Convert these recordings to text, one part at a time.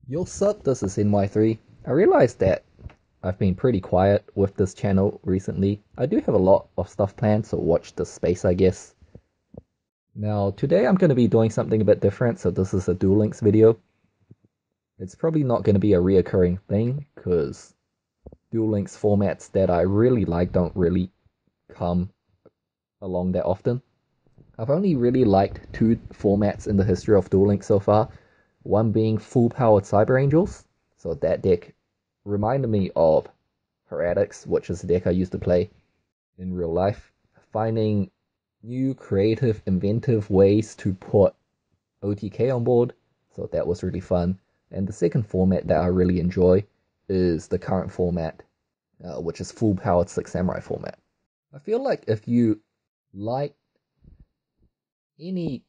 Yo sup, this is NY3. I realized that I've been pretty quiet with this channel recently. I do have a lot of stuff planned, so watch this space, I guess. Now, today I'm going to be doing something a bit different, so this is a Duel Links video. It's probably not going to be a reoccurring thing, because Duel Links formats that I really like don't really come along that often. I've only really liked two formats in the history of Duel Links so far, one being full-powered Cyber Angels, so that deck reminded me of Heretics, which is a deck I used to play in real life. Finding new, creative, inventive ways to put OTK on board, so that was really fun. And the second format that I really enjoy is the current format, which is full-powered Six Samurai format. I feel like if you like any,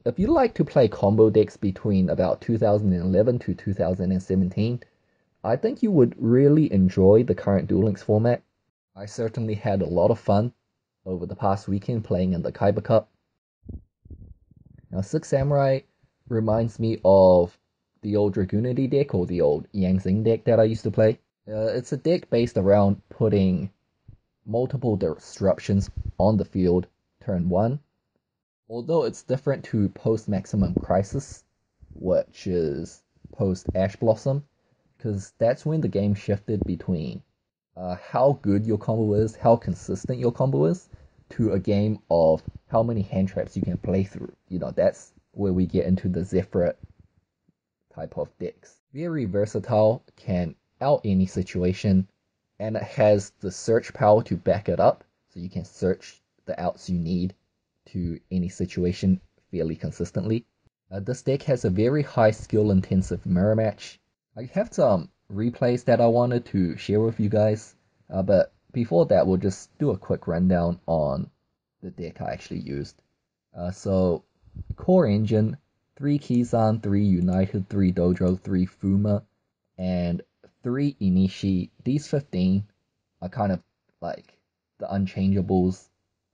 if you like to play combo decks between about 2011 to 2017, I think you would really enjoy the current Duel Links format. I certainly had a lot of fun over the past weekend playing in the Kaiba Cup. Now, Six Samurai reminds me of the old Dragoonity deck or the old Yang Xing deck that I used to play. It's a deck based around putting multiple disruptions on the field turn 1. Although it's different to post Maximum Crisis, which is post Ash Blossom, because that's when the game shifted between how good your combo is, how consistent your combo is, to a game of how many hand traps you can play through. That's where we get into the Zephyr type of decks. Very versatile, can out any situation, and it has the search power to back it up, so you can search the outs you need to any situation fairly consistently. This deck has a very high skill intensive mirror match. I have some replays that I wanted to share with you guys, but before that we'll just do a quick rundown on the deck I actually used. So core engine, 3 Kizan, 3 United, 3 Dojo, 3 Fuma, and 3 Inishi. These 15 are kind of like the unchangeables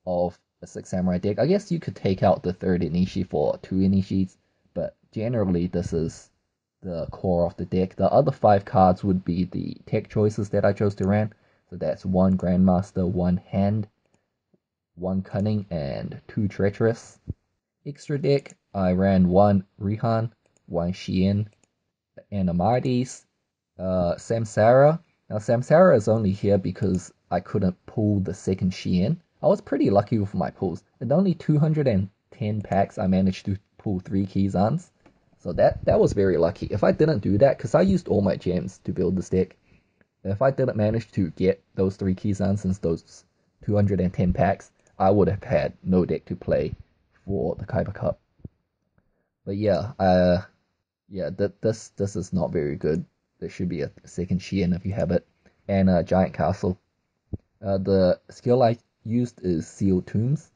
of a Six Samurai deck. I guess you could take out the third Inishi for 2 Inishis, but generally this is the core of the deck. The other 5 cards would be the tech choices that I chose to run. So that's 1 Grandmaster, 1 Hand, 1 Cunning, and 2 Treacherous. Extra deck, I ran 1 Rihan, 1 Shien, and Amardes, Samsara. Now Samsara is only here because I couldn't pull the second Shien. I was pretty lucky with my pulls. In only 210 packs, I managed to pull 3 Kizans. So that was very lucky. If I didn't do that, because I used all my gems to build this deck, if I didn't manage to get those 3 Kizans since those 210 packs, I would have had no deck to play for the Kaiba Cup. But yeah, this is not very good. There should be a second Shien if you have it, and a Giant Castle. The skill I used is Sealed Tombs.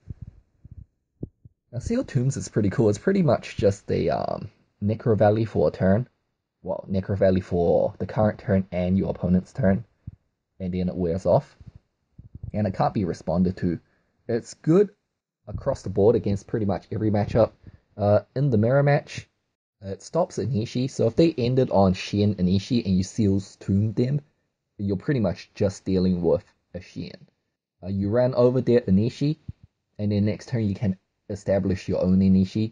Now, Sealed Tombs is pretty cool. It's pretty much just a Necro Valley for a turn. Well, Necro Valley for the current turn and your opponent's turn, and then it wears off. And it can't be responded to. It's good across the board against pretty much every matchup. In the mirror match, it stops Inishi, so if they ended on Shien Inishi and you Sealed Tomb them, you're pretty much just dealing with a Shien. You ran over their Inishi, and then next turn you can establish your own Inishi.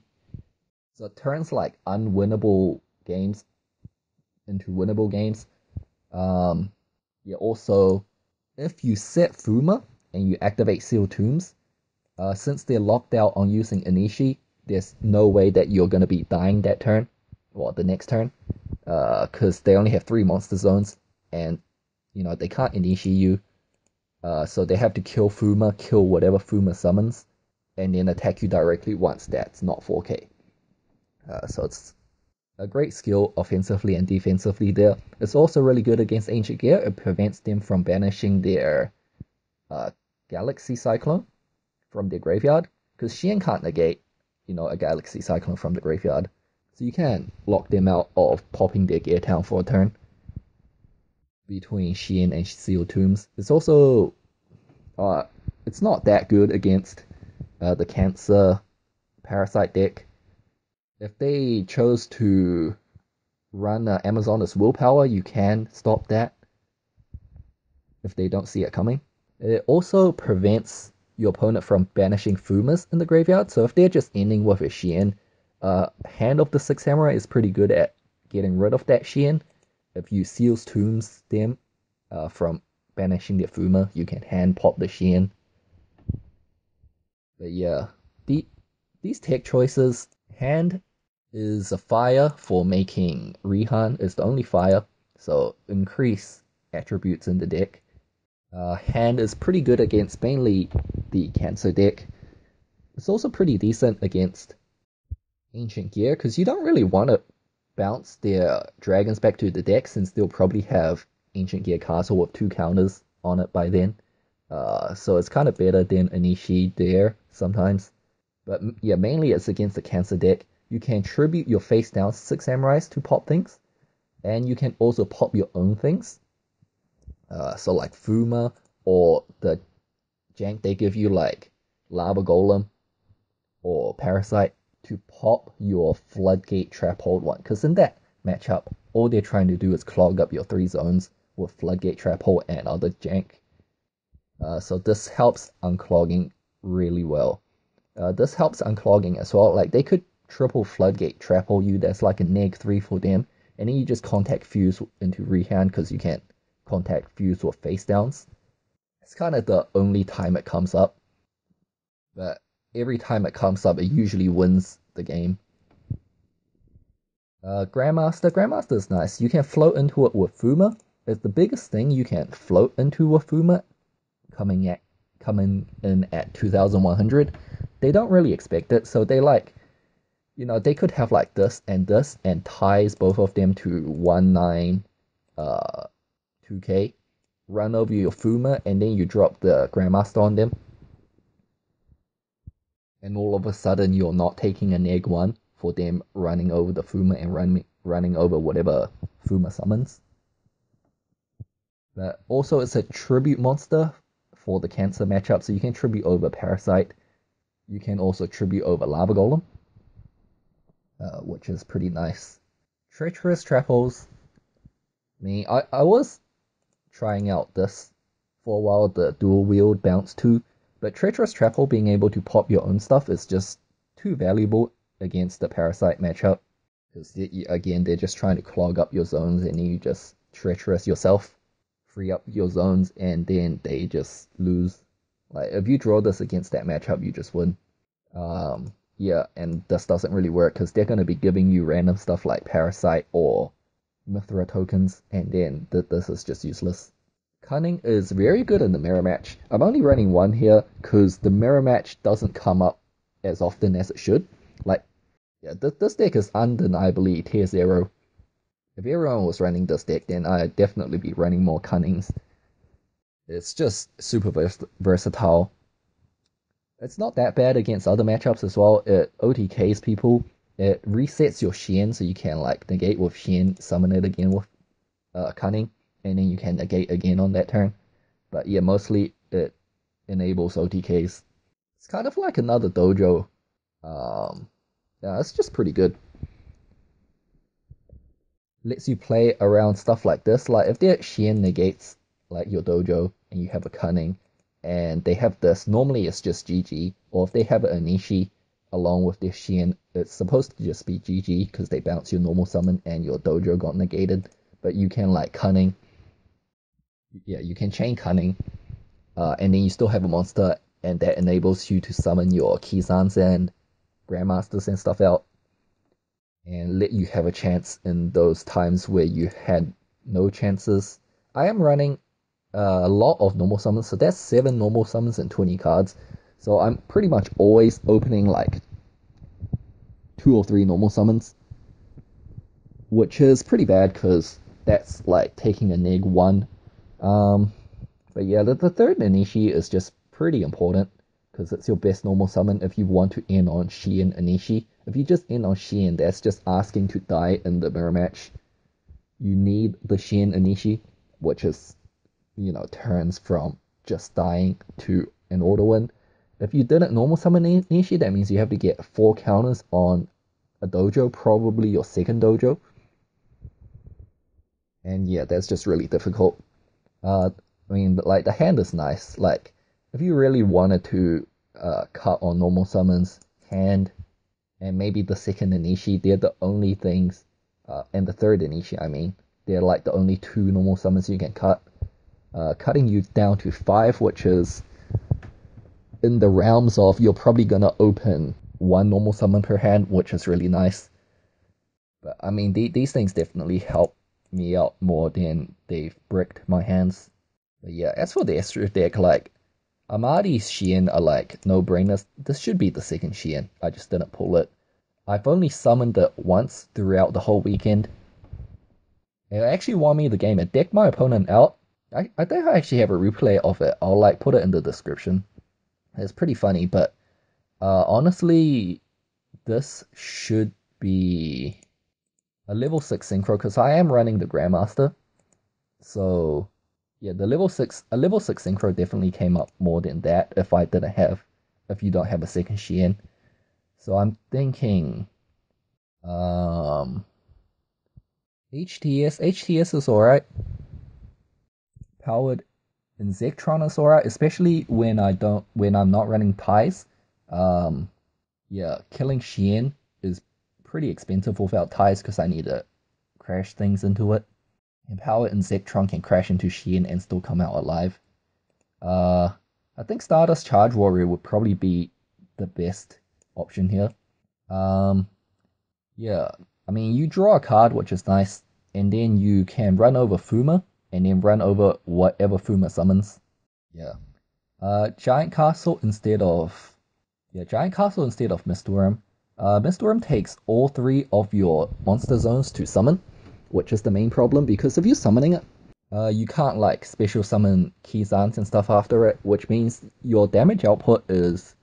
So it turns like unwinnable games into winnable games. Also, if you set Fuma and you activate Sealed Tombs, since they're locked out on using Inishi, there's no way that you're going to be dying that turn, or the next turn, because they only have 3 monster zones, and they can't Inishi you. So they have to kill Fuma, kill whatever Fuma summons, and then attack you directly once that's not 4K. So it's a great skill offensively and defensively there. It's also really good against Ancient Gear. It prevents them from banishing their Galaxy Cyclone from their graveyard, because Shien can't negate, a Galaxy Cyclone from the graveyard. So you can lock them out of popping their Gear Town for a turn between Shien and Sealed Tombs. It's also, it's not that good against the Cancer Parasite deck. If they chose to run Amazon as willpower, you can stop that if they don't see it coming. It also prevents your opponent from banishing Fumas in the graveyard, so if they're just ending with a Xian, Hand of the Six Samurai is pretty good at getting rid of that Xian. If you Seal's Tombs them from banishing their Fuma, you can hand pop the Xian. But yeah, these tech choices, Hand is a fire for making Rihan, is the only fire, so increase attributes in the deck. Hand is pretty good against mainly the Cancer deck. It's also pretty decent against Ancient Gear, because you don't really want to bounce their dragons back to the deck, since they'll probably have Ancient Gear Castle with 2 counters on it by then. So it's kind of better than Anishi there sometimes. But yeah, mainly it's against the Cancer deck. You can tribute your face down 6 Samurais to pop things, and you can also pop your own things. So like Fuma, or the jank they give you like Lava Golem or Parasite to pop your Floodgate Trap Hold one. Because in that matchup, all they're trying to do is clog up your 3 zones with Floodgate Trap Hold and other jank. So this helps unclogging really well. This helps unclogging as well. Like they could triple Floodgate Trap Hold you, that's like a -3 for them, and then you just contact Fuse into Rehand because you can't contact Fuse with face downs. It's kind of the only time it comes up, but every time it comes up, it usually wins the game. Grandmaster is nice. You can float into it with Fuma. It's the biggest thing you can float into with Fuma, coming in at 2100. They don't really expect it, so they like, they could have like this, and ties both of them to 19 2k, run over your Fuma, and then you drop the Grandmaster on them. And all of a sudden, you're not taking a -1 for them running over the Fuma and running over whatever Fuma summons. But also, it's a tribute monster for the Cancer matchup, so you can tribute over Parasite. You can also tribute over Lava Golem, which is pretty nice. Treacherous Trap Holes. I was trying out this for a while, the dual wield bounce 2, but Treacherous Trap Hole being able to pop your own stuff is just too valuable against the Parasite matchup, because again, they're just trying to clog up your zones, and you just Treacherous yourself, free up your zones, and then they just lose. Like, if you draw this against that matchup, you just win. Yeah, and this doesn't really work, because they're going to be giving you random stuff like Parasite or Mithra tokens, and then this is just useless. Cunning is very good in the mirror match. I'm only running 1 here because the mirror match doesn't come up as often as it should. Like, yeah, this deck is undeniably tier 0. If everyone was running this deck, then I'd definitely be running more Cunnings. It's just super versatile. It's not that bad against other matchups as well. It OTKs people. It resets your Xian, so you can like negate with Xian, summon it again with Cunning, and then you can negate again on that turn. But yeah, mostly it enables OTKs. It's kind of like another dojo. Yeah, it's just pretty good. Lets you play around stuff like this. Like if their Xian negates like your dojo and you have a Cunning, and they have this, normally it's just GG. Or if they have an Anishi along with their Xian, it's supposed to just be GG because they bounce your normal summon and your dojo got negated. But you can like Cunning. Yeah, you can chain Cunning, and then you still have a monster, and that enables you to summon your Kisans and Grandmasters and stuff out, and let you have a chance in those times where you had no chances. I am running a lot of normal summons, so that's 7 normal summons and 20 cards. So I'm pretty much always opening like 2 or 3 normal summons, which is pretty bad because that's like taking a -1. But yeah, the third Anishi is just pretty important because it's your best normal summon if you want to end on Xian Anishi. If you just end on Xian, that's just asking to die in the mirror match. You need the Xian Anishi, which is, turns from just dying to an auto win. If you didn't normal summon Anishi, that means you have to get 4 counters on a dojo, probably your second dojo. And yeah, that's just really difficult. Uh, I mean, like the hand is nice. Like if you really wanted to cut on normal summons, hand and maybe the second Inishi, they're the only things, and the third Inishi, I mean, they're like the only two normal summons you can cut. Cutting you down to five, which is in the realms of you're probably gonna open one normal summon per hand, which is really nice. But I mean, these things definitely help me out more than they've bricked my hands. But yeah, as for the extra deck, like Amadi's Shien are like no brainers. This should be the second Shien. I just didn't pull it. I've only summoned it once throughout the whole weekend. It actually won me the game. It decked my opponent out. I think I actually have a replay of it. I'll like put it in the description. It's pretty funny, but honestly, this should be a level 6 synchro because I am running the Grandmaster. So yeah, a level 6 synchro definitely came up more than that if you don't have a second Shien. So I'm thinking um HTS is alright. Powered Insectron is alright, especially when I'm not running ties. Um yeah, killing Shien is pretty expensive without ties because I need to crash things into it. Empowered Insectron can crash into Shien and still come out alive. Uh, I think Stardust Charge Warrior would probably be the best option here. Um, yeah, I mean, you draw a card, which is nice, and then you can run over Fuma, and then run over whatever Fuma summons. Yeah. Giant Castle instead of Giant Castle instead of Mistworm. Mistworm takes all three of your monster zones to summon, which is the main problem because if you're summoning it, you can't like special summon Kizans and stuff after it, which means your damage output is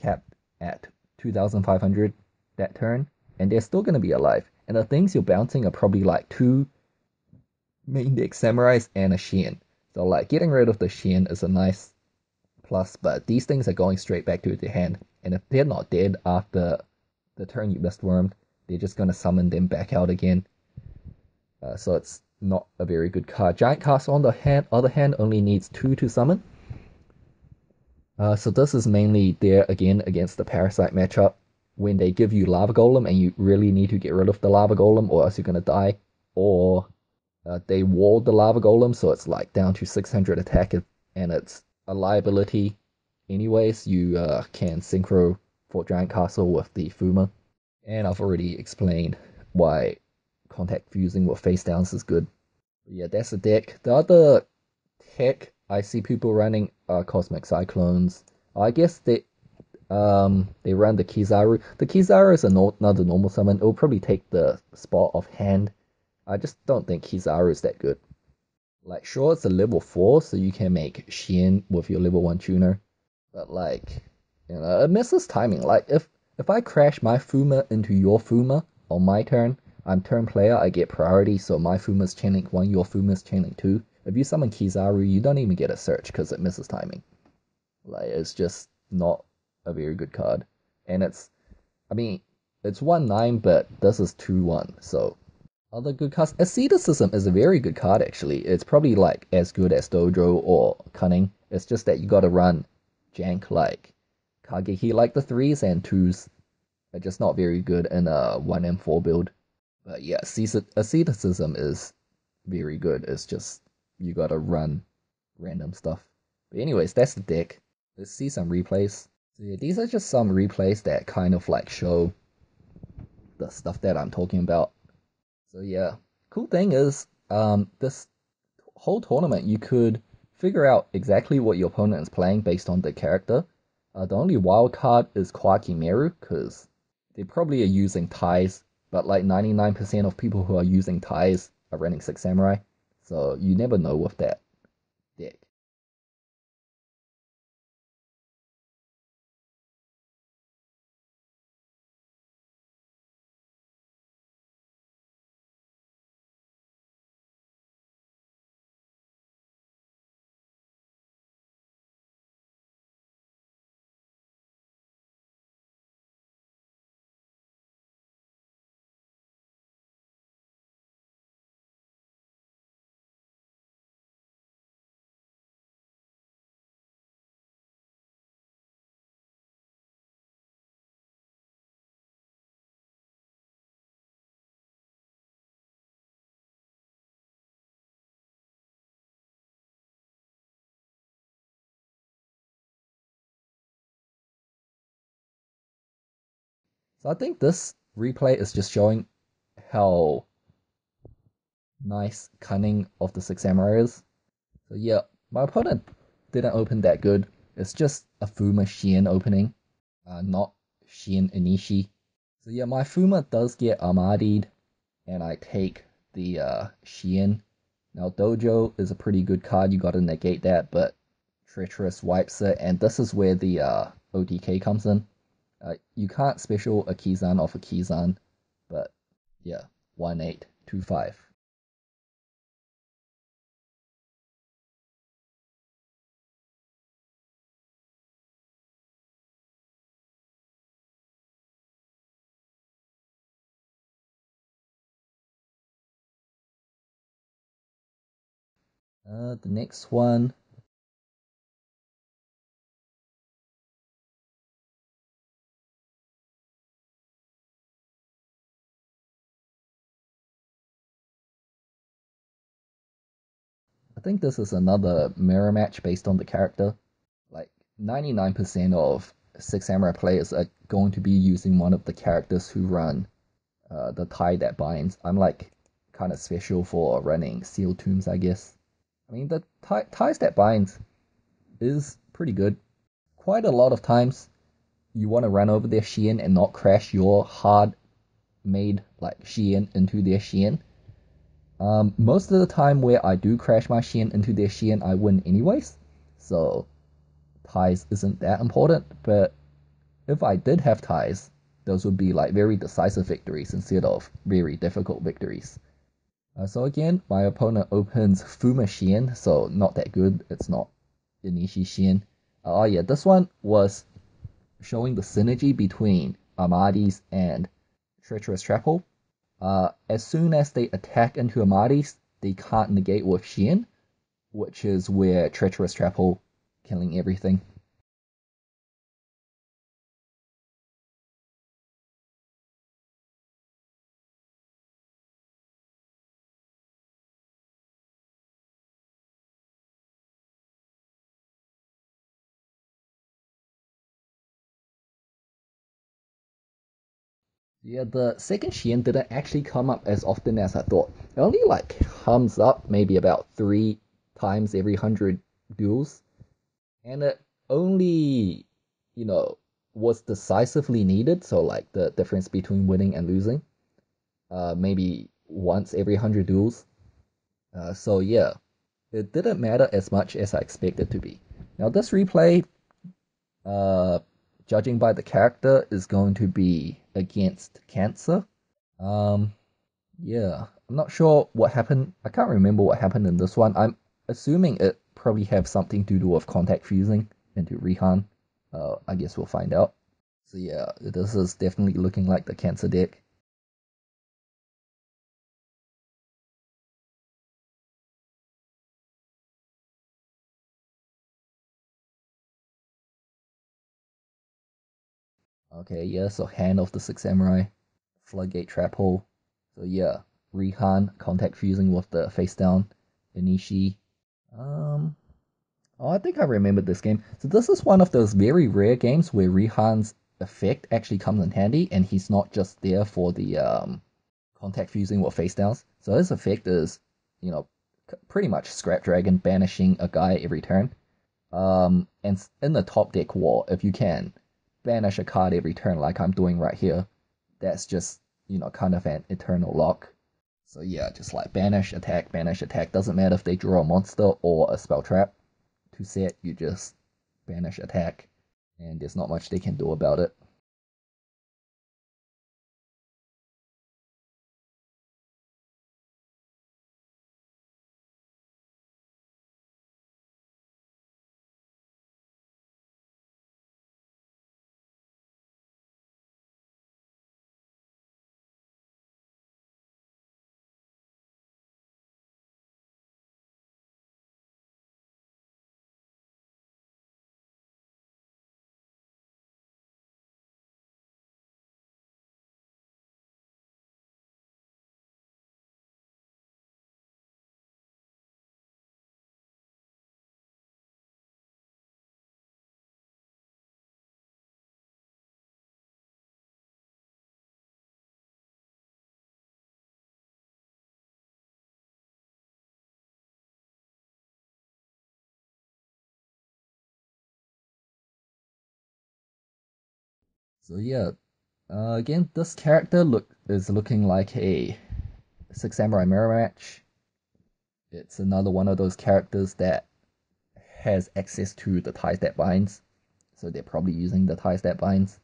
capped at 2,500 that turn, and they're still gonna be alive. And the things you're bouncing are probably like two main deck samurais and a Shien. So like getting rid of the Shien is a nice plus, but these things are going straight back to the hand. And if they're not dead after the turn you missed wormed, they're just gonna summon them back out again. So it's not a very good card. Giant Castle on the other hand only needs 2 to summon. So this is mainly there again against the Parasite matchup when they give you Lava Golem and you really need to get rid of the Lava Golem or else you're gonna die. Or they walled the Lava Golem so it's like down to 600 attack and it's a liability. Anyways, you can synchro for Giant Castle with the Fuma. And I've already explained why contact fusing with face downs is good. Yeah, that's the deck. The other tech I see people running are Cosmic Cyclones. I guess they run the Kizaru. The Kizaru is another normal summon. It will probably take the spot of hand. I just don't think Kizaru is that good. Like, sure, it's a level 4, so you can make Shien with your level 1 tuner. But like, it misses timing. Like if I crash my Fuma into your Fuma on my turn, I'm turn player, I get priority, so my Fuma's Chainlink 1, your Fuma's Chainlink 2. If you summon Kizaru, you don't even get a search because it misses timing. Like, it's just not a very good card. And I mean, it's 1-9, but this is 2-1, so. Other good cards, Asceticism is a very good card actually. It's probably like as good as Dojo or Cunning. It's just that you gotta run jank like Kageki, like the 3s and 2s are just not very good in a 1M4 build. But yeah, Asceticism is very good. It's just you gotta run random stuff. But anyways, that's the deck. Let's see some replays. So yeah, these are just some replays that kind of like show the stuff that I'm talking about. So yeah, cool thing is, this whole tournament you could figure out exactly what your opponent is playing based on the character. The only wild card is Kwakimeru, because they probably are using ties, but like 99% of people who are using ties are running Six Samurai, so you never know with that deck. So I think this replay is just showing how nice cunning of the Six Samurai is. So yeah, my opponent didn't open that good. It's just a Fuma Shien opening, not Shien Inishi. So yeah, my Fuma does get Amadi'd, and I take the Shien. Now Dojo is a pretty good card, you gotta negate that, but Treacherous wipes it, and this is where the OTK comes in. You can't special a Kizan off a Kizan, but yeah, 1825. The next one, I think this is another mirror match based on the character. Like 99% of Six Samurai players are going to be using one of the characters who run the tie that binds. I'm like kind of special for running Seal Tombs, I guess. I mean, the ties that binds is pretty good. Quite a lot of times, you want to run over their Shien and not crash your hard made like Shien into their Shien. Most of the time where I do crash my Shien into their Shien, I win anyways. So ties isn't that important, but if I did have ties, those would be like very decisive victories instead of very difficult victories. So again, my opponent opens Fuma Shien, so not that good. It's not Inishi Shien. Oh yeah, this one was showing the synergy between Amadi's and Treacherous Trapple. As soon as they attack into Amadi's, they can't negate with Shien, which is where Treacherous Trapple killing everything. Yeah, the second Shien didn't actually come up as often as I thought. It only like comes up maybe about 3 times every 100 duels, and it only, you know, was decisively needed. So like the difference between winning and losing, maybe once every 100 duels. So yeah, it didn't matter as much as I expected to be. Now this replay, uh, judging by the character, is going to be against Cancer. Um, yeah, I'm not sure what happened. I can't remember what happened in this one. I'm assuming it probably have something to do with contact fusing into Rihan. I guess we'll find out. So yeah, this is definitely looking like the Cancer deck. Okay, yeah, so Hand of the Six Samurai, Floodgate Trap Hole. So yeah, Rihan contact fusing with the face down Inishi. Um, oh, I think I remember this game. So this is one of those very rare games where Rihan's effect actually comes in handy, and he's not just there for the contact fusing with face downs. So his effect is, you know, pretty much Scrap Dragon banishing a guy every turn. And in the top deck wall, if you can banish a card every turn, like I'm doing right here, that's just, kind of an eternal lock. So yeah, just like banish, attack, banish, attack. Doesn't matter if they draw a monster or a spell trap to set, you just banish, attack, and there's not much they can do about it. So yeah, again, this character is looking like a Six Samurai mirror match. It's another one of those characters that has access to the ties that binds, so they're probably using the ties that binds.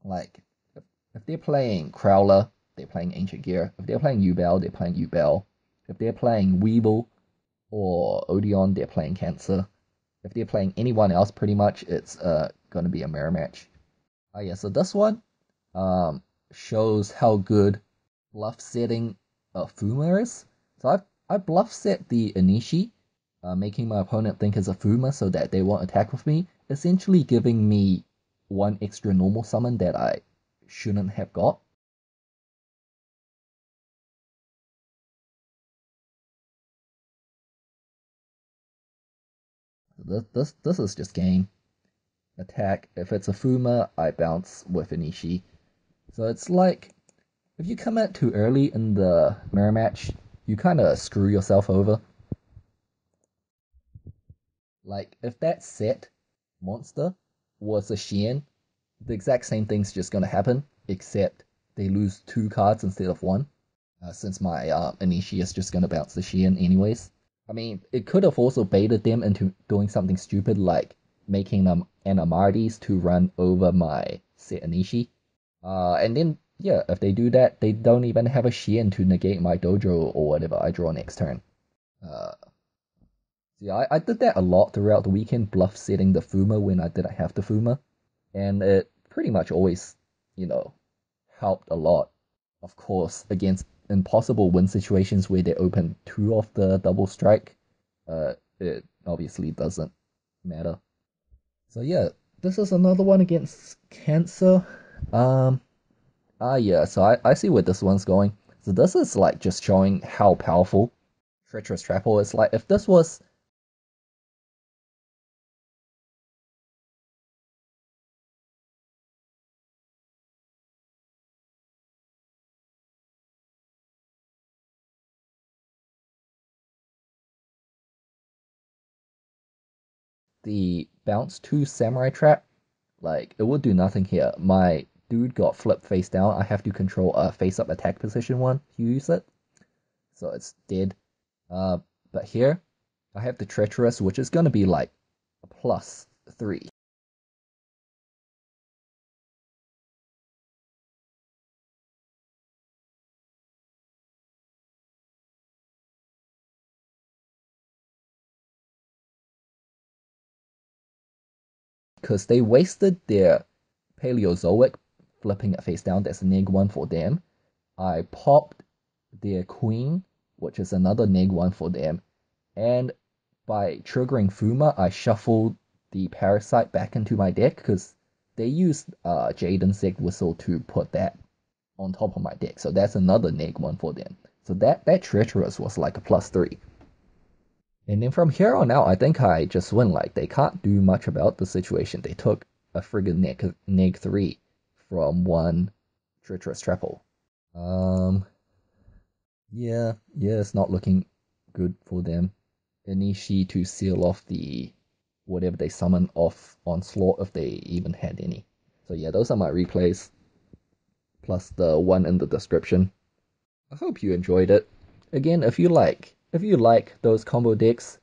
Like, if they're playing Crowler, they're playing Ancient Gear. If they're playing Ubel, they're playing Ubel. If they're playing Weeble or Odeon, they're playing Cancer. If they're playing anyone else, pretty much, it's gonna be a mirror match. Oh yeah, so this one shows how good bluff setting Fuma is. So I bluff set the Inishi, making my opponent think it's a Fuma so that they won't attack with me, essentially giving me one extra normal summon that I shouldn't have got. This is just game. Attack. If it's a Fuma, I bounce with Inishi. So it's like, if you come out too early in the mirror match, you kind of screw yourself over. Like, if that set monster was a Shien, the exact same thing's just gonna happen, except they lose two cards instead of one, since my Inishi is just gonna bounce the Shien anyways. I mean, it could have also baited them into doing something stupid like making them an Amardes to run over my set Inishi. And then, yeah, if they do that, they don't even have a Shien to negate my Dojo or whatever I draw next turn. Uh, yeah, I did that a lot throughout the weekend, bluff setting the Fuma when I didn't have the Fuma. And it pretty much always, you know, helped a lot. Of course, against impossible win situations where they open two of the double strike, it obviously doesn't matter. So yeah, this is another one against Cancer. Um, yeah, so I see where this one's going. So this is like just showing how powerful Treacherous Trapple is. Like, if this was the bounce 2 Samurai Trap, like, it would do nothing here. My dude got flipped face down. I have to control a face up attack position one to use it. So it's dead. Uh, but here, I have the Treacherous, which is gonna be like a +3. Because they wasted their Paleozoic flipping it face down. That's a -1 for them. I popped their Queen, which is another -1 for them. And by triggering Fuma, I shuffled the Parasite back into my deck because they used Jade Insect Whistle to put that on top of my deck. So that's another -1 for them. So that Treacherous was like a +3. And then from here on out, I think I just win. Like, they can't do much about the situation. They took a friggin' -3 from one Treacherous Trapple. Um, yeah, it's not looking good for them. Inishi to seal off the whatever they summon off Onslaught if they even had any. So yeah, those are my replays, plus the one in the description. I hope you enjoyed it. Again, if you like those combo decks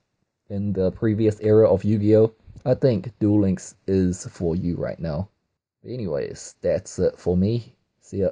in the previous era of Yu-Gi-Oh, I think Duel Links is for you right now. But anyways, that's it for me. See ya.